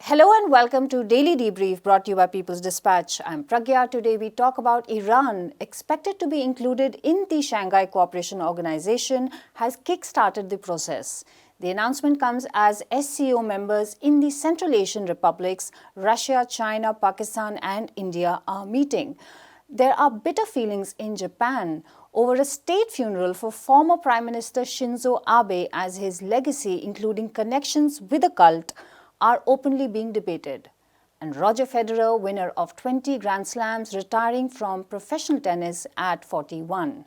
Hello and welcome to Daily Debrief brought to you by People's Dispatch. I'm Pragya. Today we talk about Iran, expected to be included in the Shanghai Cooperation Organization, has kick-started the process. The announcement comes as SCO members in the Central Asian republics, Russia, China, Pakistan and India are meeting. There are bitter feelings in Japan over a state funeral for former Prime Minister Shinzo Abe as his legacy, including connections with a cult, are openly being debated. And Roger Federer, winner of 20 Grand Slams, retiring from professional tennis at 41.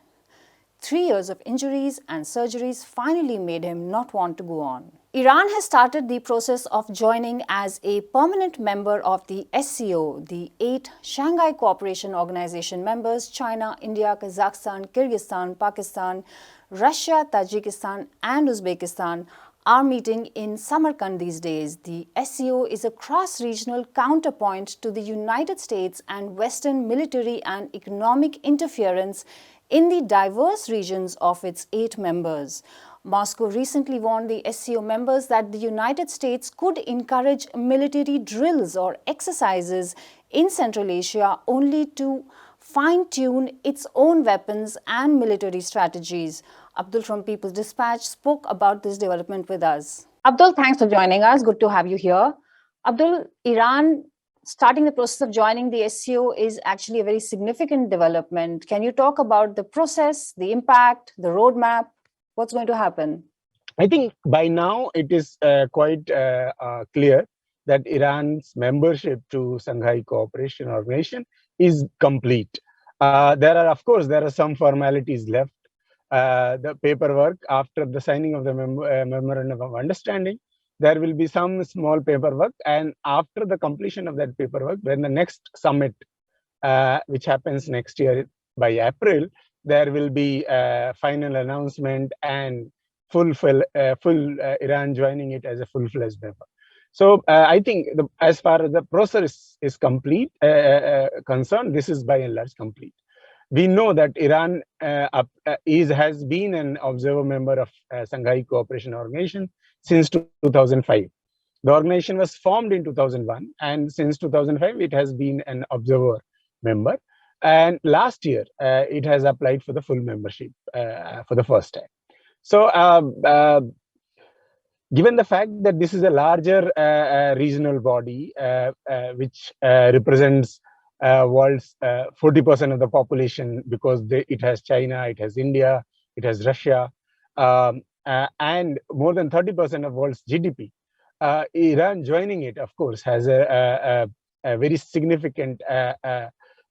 3 years of injuries and surgeries finally made him not want to go on. Iran has started the process of joining as a permanent member of the SCO, the 8 Shanghai Cooperation Organization members: China, India, Kazakhstan, Kyrgyzstan, Pakistan, Russia, Tajikistan and Uzbekistan are meeting in Samarkand these days. The SCO is a cross-regional counterpoint to the United States and Western military and economic interference in the diverse regions of its 8 members. Moscow recently warned the SCO members that the United States could encourage military drills or exercises in Central Asia only to fine-tune its own weapons and military strategies. Abdul from People's Dispatch spoke about this development with us. Abdul, thanks for joining us. Good to have you here. Abdul, Iran starting the process of joining the SCO is actually a very significant development. Can you talk about the process, the impact, the roadmap? What's going to happen? I think by now it is quite clear that Iran's membership to Shanghai Cooperation Organization is complete. Of course, there are some formalities left. The paperwork after the signing of the memorandum of understanding, there will be some small paperwork, and after the completion of that paperwork, when the next summit, which happens next year by April, there will be a final announcement and full Iran joining it as a full-fledged member. So I think as far as the process is complete, concerned, this is by and large complete. We know that Iran has been an observer member of Shanghai Cooperation Organization since 2005. The organization was formed in 2001, and since 2005, it has been an observer member. And last year, it has applied for the full membership for the first time. So, given the fact that this is a larger regional body, which represents world's 40% of the population, because it has China, it has India, it has Russia, and more than 30% of world's GDP. Iran joining it, of course, has a very significant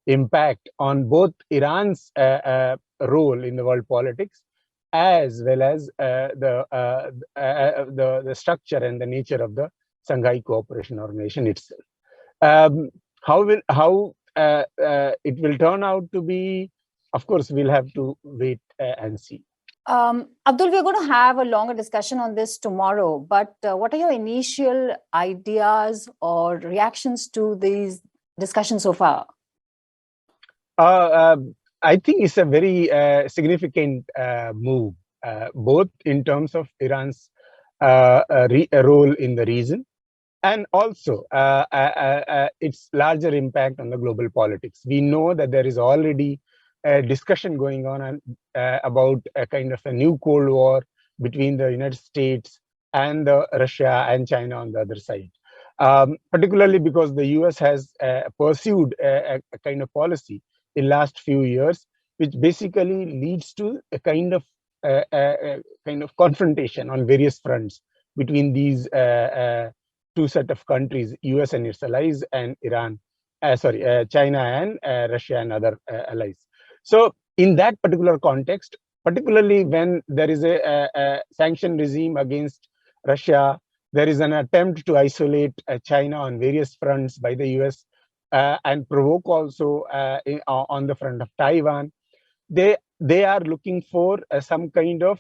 impact on both Iran's role in the world politics, as well as the structure and the nature of the Shanghai Cooperation Organization itself. How it will turn out to be, of course, we'll have to wait and see. Abdul, we're going to have a longer discussion on this tomorrow, but what are your initial ideas or reactions to these discussions so far? I think it's a very significant move, both in terms of Iran's role in the region, and also its larger impact on the global politics. We know that there is already a discussion going on about a kind of a new Cold War between the United States and Russia and China on the other side. Particularly because the US has pursued a kind of policy in last few years, which basically leads to a kind of confrontation on various fronts between these two set of countries, US and its allies, and China and Russia and other allies. So in that particular context, particularly when there is a sanction regime against Russia, there is an attempt to isolate China on various fronts by the US, and provoke also on the front of Taiwan. They are looking for some kind of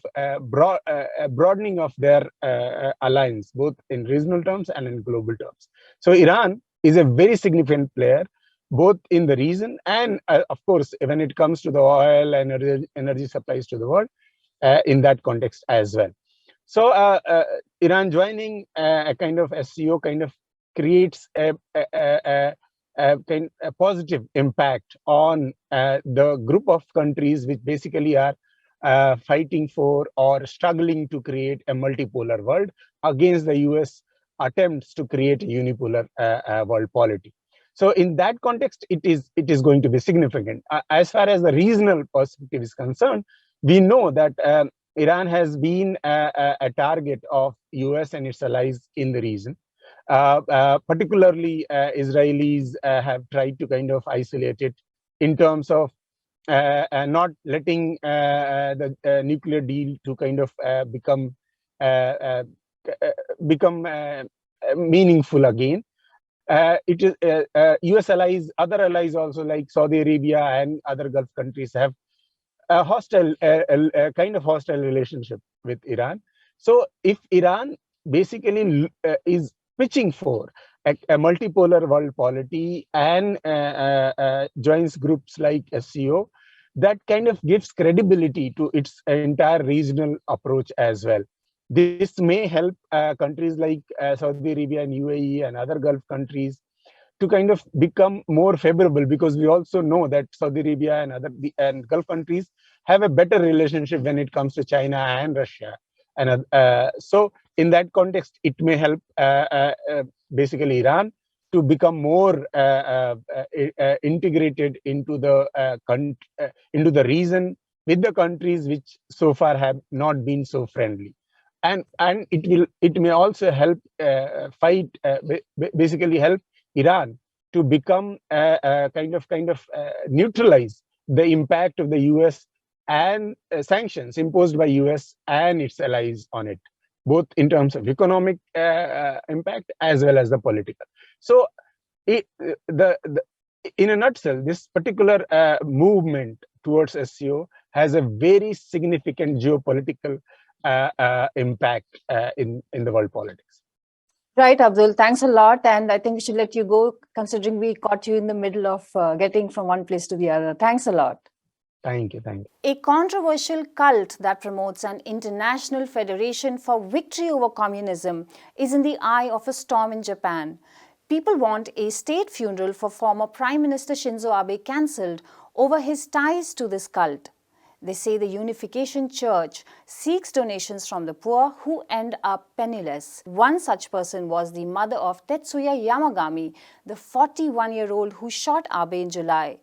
broadening of their alliance, both in regional terms and in global terms. So Iran is a very significant player, both in the region and, of course, when it comes to the oil and energy supplies to the world, in that context as well. So Iran joining a kind of SCO kind of creates a positive impact on the group of countries which basically are fighting for or struggling to create a multipolar world against the US attempts to create a unipolar world polity. So in that context, it is going to be significant. As far as the regional perspective is concerned, we know that Iran has been a target of US and its allies in the region. Particularly, Israelis have tried to kind of isolate it in terms of not letting the nuclear deal to kind of uh, uh, become meaningful again. It is US allies, other allies also like Saudi Arabia and other Gulf countries have a hostile, a kind of hostile relationship with Iran. So if Iran basically is pitching for a multipolar world polity and joins groups like SCO, that kind of gives credibility to its entire regional approach as well. This may help countries like Saudi Arabia and UAE and other Gulf countries to kind of become more favorable, because we also know that Saudi Arabia and other and Gulf countries have a better relationship when it comes to China and Russia. And so in that context, it may help basically Iran to become more integrated into the region with the countries which so far have not been so friendly. And it may also help basically help Iran to become kind of neutralize the impact of the US and sanctions imposed by US and its allies on it, both in terms of economic impact as well as the political. So the in a nutshell, this particular movement towards SCO has a very significant geopolitical impact in the world politics. Right, Abdul. Thanks a lot. And I think we should let you go, considering we caught you in the middle of getting from one place to the other. Thanks a lot. Thank you. Thank you. A controversial cult that promotes an international federation for victory over communism is in the eye of a storm in Japan. People want a state funeral for former Prime Minister Shinzo Abe cancelled over his ties to this cult. They say the Unification Church seeks donations from the poor who end up penniless. One such person was the mother of Tetsuya Yamagami, the 41-year-old who shot Abe in July.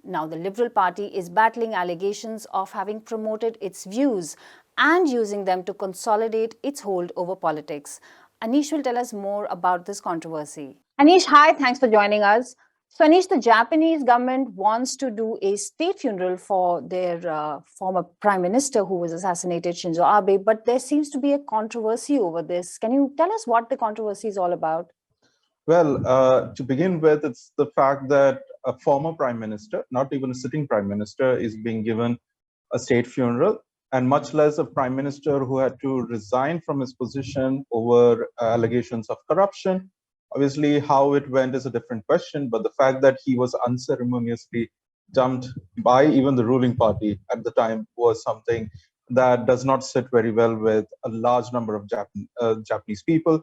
Now the Liberal Party is battling allegations of having promoted its views and using them to consolidate its hold over politics. Anish will tell us more about this controversy. Anish, hi, thanks for joining us. So, Anish, the Japanese government wants to do a state funeral for their former prime minister who was assassinated, Shinzo Abe, but there seems to be a controversy over this. Can you tell us what the controversy is all about? Well, to begin with, it's the fact that a former prime minister, not even a sitting prime minister, is being given a state funeral, and much less a prime minister who had to resign from his position over allegations of corruption. Obviously, how it went is a different question, but the fact that he was unceremoniously dumped by even the ruling party at the time was something that does not sit very well with a large number of Japanese people.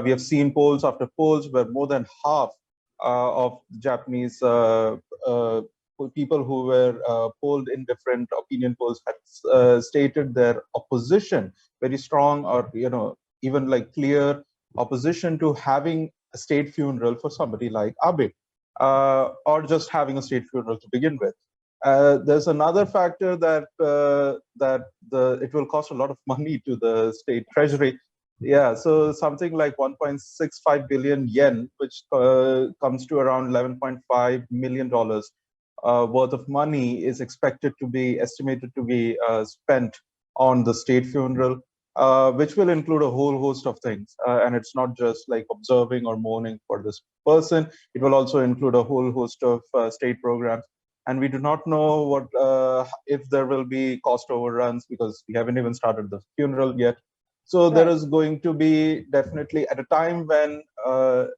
We have seen polls after polls where more than half of Japanese people who were polled in different opinion polls had stated their opposition, very strong or even like clear opposition to having a state funeral for somebody like Abe, or just having a state funeral to begin with. There's another factor that it will cost a lot of money to the state treasury. Yeah, so something like 1.65 billion yen, which comes to around $11.5 million worth of money, is estimated to be spent on the state funeral, which will include a whole host of things. And it's not just like observing or mourning for this person. It will also include a whole host of state programs. And we do not know what if there will be cost overruns, because we haven't even started the funeral yet. So there is going to be definitely, at a time when there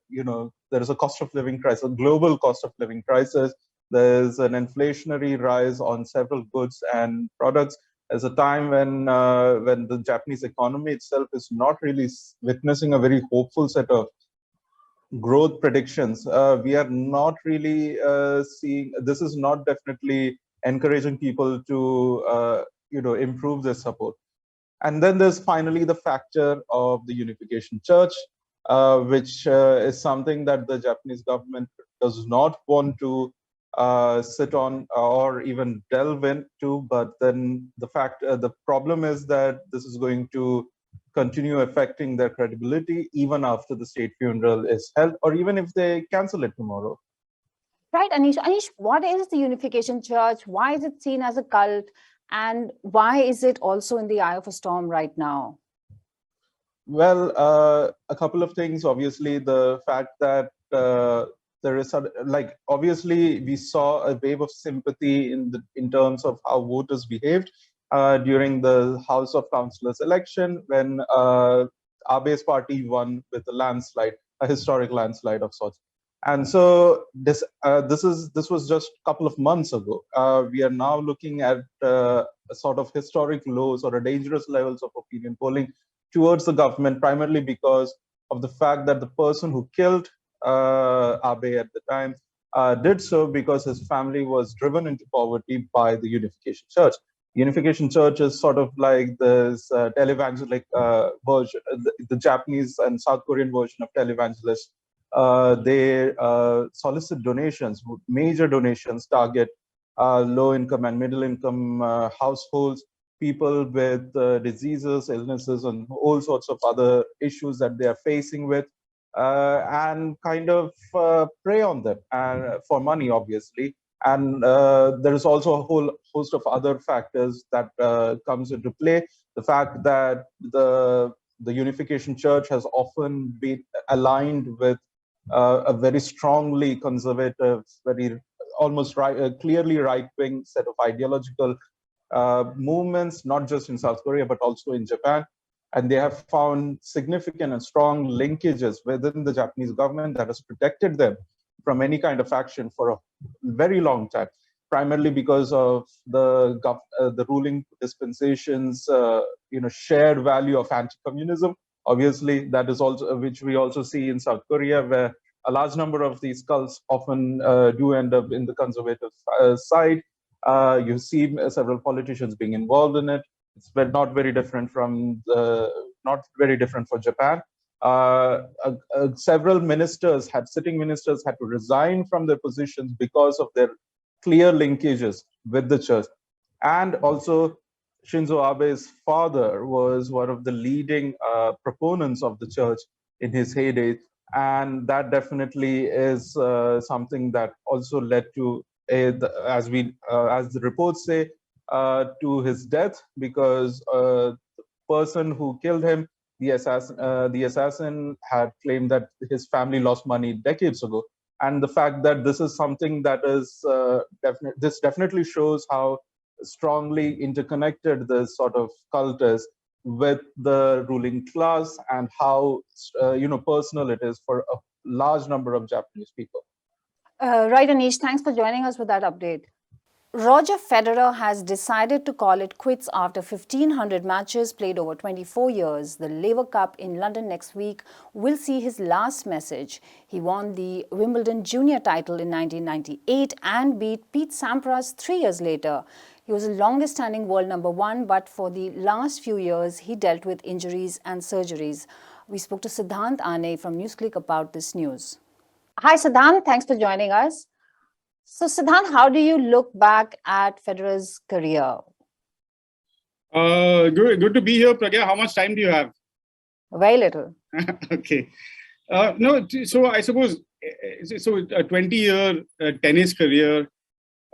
is a cost of living crisis, a global cost of living crisis. There's an inflationary rise on several goods and products. There's a time when the Japanese economy itself is not really witnessing a very hopeful set of growth predictions, we are not really seeing, this is not definitely encouraging people to, improve their support. And then there's finally the factor of the unification church, which is something that the Japanese government does not want to sit on or even delve into. But then the problem is that this is going to continue affecting their credibility even after the state funeral is held, or even if they cancel it tomorrow. Right, Anish. Anish, what is the Unification Church? Why is it seen as a cult? And why is it also in the eye of a storm right now? Well, a couple of things. Obviously, the fact that there is obviously we saw a wave of sympathy in terms of how voters behaved during the House of Councillors election when Abe's party won with a landslide, a historic landslide of sorts. And so this was just a couple of months ago. We are now looking at a sort of historic lows or a dangerous levels of opinion polling towards the government, primarily because of the fact that the person who killed Abe at the time did so because his family was driven into poverty by the Unification Church. Unification Church is sort of like this televangelic version, the Japanese and South Korean version of televangelists. They solicit donations, major donations, target low income and middle income households, people with diseases, illnesses, and all sorts of other issues that they are facing with, and kind of prey on them for money, obviously. And there is also a whole host of other factors that comes into play. The fact that the Unification Church has often been aligned with a very strongly conservative, very almost clearly right-wing set of ideological movements, not just in South Korea, but also in Japan. And they have found significant and strong linkages within the Japanese government that has protected them from any kind of action for a very long time, primarily because of the ruling dispensation's shared value of anti-communism. Obviously, that is also which we also see in South Korea, where a large number of these cults often do end up in the conservative side. You see several politicians being involved in it. It's not very different from not very different for Japan. Several sitting ministers had to resign from their positions because of their clear linkages with the church. And also, Shinzo Abe's father was one of the leading proponents of the church in his heyday. And that definitely is something that also led to, as the reports say, to his death, because the person who killed him, the assassin had claimed that his family lost money decades ago. And the fact that this is something that is this definitely shows how strongly interconnected this sort of cult is with the ruling class, and how personal it is for a large number of Japanese people. Right, Anish, thanks for joining us with that update. Roger Federer has decided to call it quits after 1,500 matches played over 24 years. The Laver Cup in London next week will see his last message. He won the Wimbledon junior title in 1998 and beat Pete Sampras 3 years later. He was the longest standing world number one, but for the last few years, he dealt with injuries and surgeries. We spoke to Siddhant Ane from NewsClick about this news. Hi, Siddhant. Thanks for joining us. So, Siddhant, how do you look back at Federer's career? Good to be here, Pragya. How much time do you have? Very little. Okay. No, so I suppose, so a 20-year tennis career,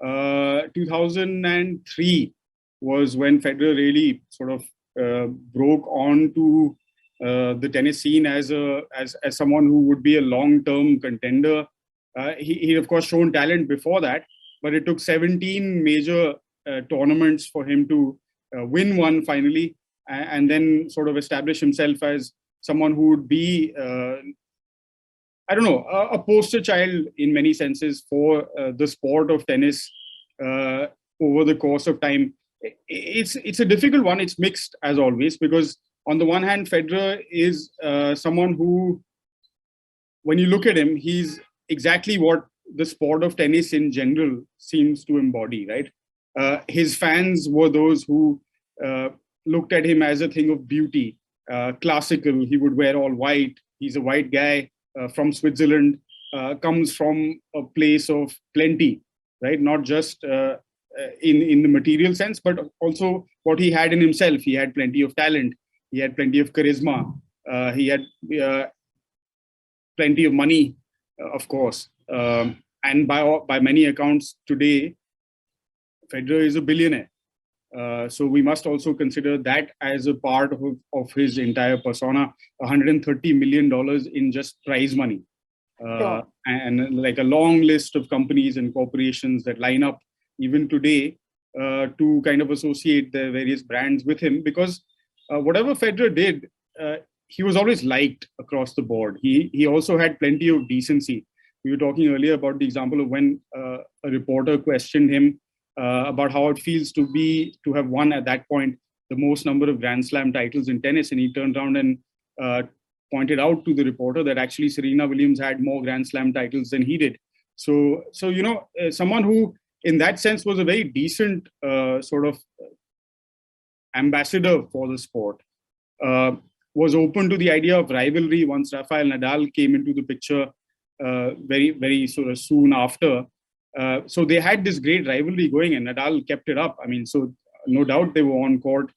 2003 was when Federer really sort of broke onto the tennis scene as someone who would be a long-term contender. He of course shown talent before that, but it took 17 major tournaments for him to win one finally, and then sort of establish himself as someone who would be, a poster child in many senses for the sport of tennis over the course of time. It's a difficult one. It's mixed as always, because on the one hand, Federer is someone who when you look at him, he's exactly what the sport of tennis in general seems to embody, right? His fans were those who looked at him as a thing of beauty, classical. He would wear all white. He's a white guy from Switzerland, comes from a place of plenty, right? Not just in the material sense, but also what he had in himself. He had plenty of talent. He had plenty of charisma. He had plenty of money, of course. And by many accounts today, Federer is a billionaire. So we must also consider that as a part of his entire persona. $130 million in just prize money. Sure. And like a long list of companies and corporations that line up even today to kind of associate the various brands with him, because whatever Federer did, he was always liked across the board. He also had plenty of decency. We were talking earlier about the example of when a reporter questioned him about how it feels to have won at that point the most number of Grand Slam titles in tennis, and he turned around and pointed out to the reporter that actually Serena Williams had more Grand Slam titles than he did. So someone who, in that sense, was a very decent sort of ambassador for the sport, was open to the idea of rivalry once Rafael Nadal came into the picture very, very sort of soon after. So they had this great rivalry going, and Nadal kept it up. I mean, so no doubt they were on court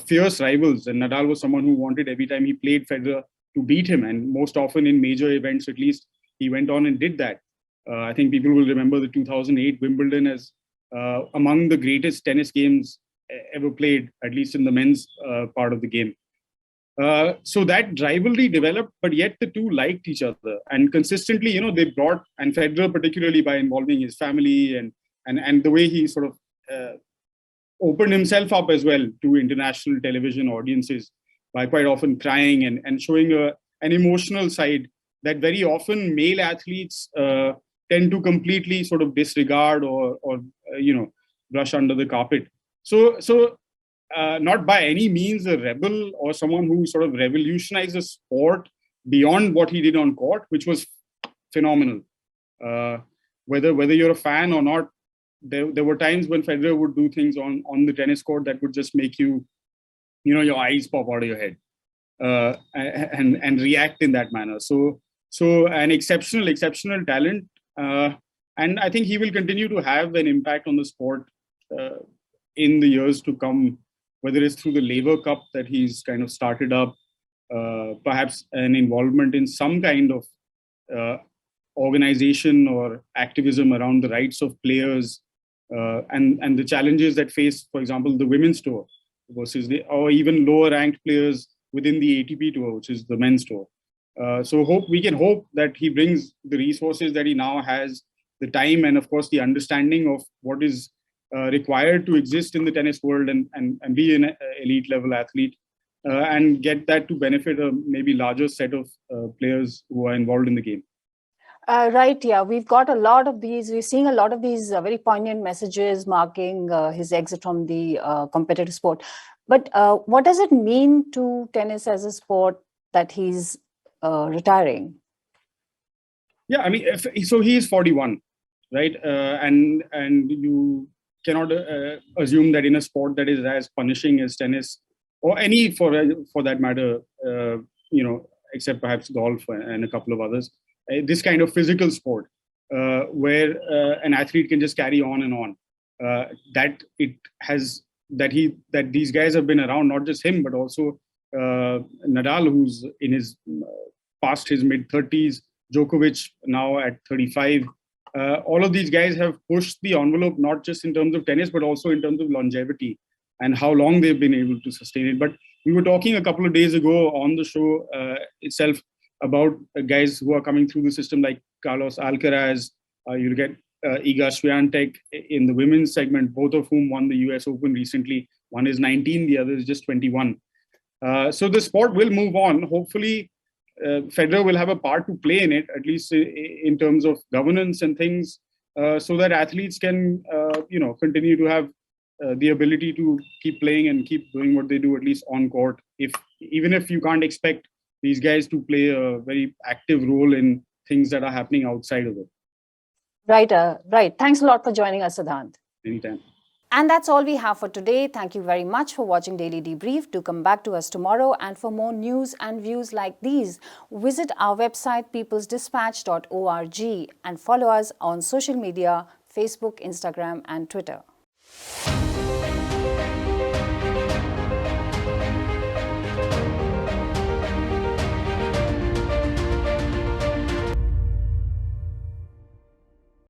fierce rivals, and Nadal was someone who wanted every time he played Federer to beat him, and most often in major events, at least, he went on and did that. I think people will remember the 2008 Wimbledon as among the greatest tennis games ever played, at least in the men's part of the game. So that rivalry developed, but yet the two liked each other, and consistently, they brought, and Federer particularly by involving his family and the way he sort of opened himself up as well to international television audiences by quite often crying and showing an emotional side that very often male athletes tend to completely sort of disregard or brush under the carpet. So not by any means a rebel or someone who sort of revolutionized the sport beyond what he did on court, which was phenomenal. Whether you're a fan or not, there were times when Federer would do things on the tennis court that would just make you, your eyes pop out of your head and react in that manner. So an exceptional talent. And I think he will continue to have an impact on the sport in the years to come, whether it's through the Laver Cup that he's kind of started up, perhaps an involvement in some kind of organization or activism around the rights of players and the challenges that face, for example, the women's tour versus or even lower ranked players within the ATP tour, which is the men's tour. So we can hope that he brings the resources that he now has, the time, and of course the understanding of what is required to exist in the tennis world and be an elite level athlete and get that to benefit a maybe larger set of players who are involved in the game. Right, yeah. We've got a lot of these. We're seeing a lot of these very poignant messages marking his exit from the competitive sport. But what does it mean to tennis as a sport that he's retiring? Yeah, I mean, so he is 41, right? And you cannot assume that in a sport that is as punishing as tennis, or any for that matter, except perhaps golf and a couple of others, this kind of physical sport where an athlete can just carry on and on, that these guys have been around, not just him, but also Nadal, who's in his past his mid-30s, Djokovic now at 35. All of these guys have pushed the envelope, not just in terms of tennis, but also in terms of longevity and how long they've been able to sustain it. But we were talking a couple of days ago on the show itself about guys who are coming through the system like Carlos Alcaraz. You get Iga Swiatek in the women's segment, both of whom won the US Open recently. One is 19, the other is just 21. So the sport will move on. Hopefully, Federer will have a part to play in it, at least in terms of governance and things, so that athletes can, continue to have the ability to keep playing and keep doing what they do, at least on court. Even if you can't expect these guys to play a very active role in things that are happening outside of it. Right. Thanks a lot for joining us, Siddhant. Anytime. And that's all we have for today. Thank you very much for watching Daily Debrief. Do come back to us tomorrow. And for more news and views like these, visit our website peoplesdispatch.org and follow us on social media, Facebook, Instagram, and Twitter.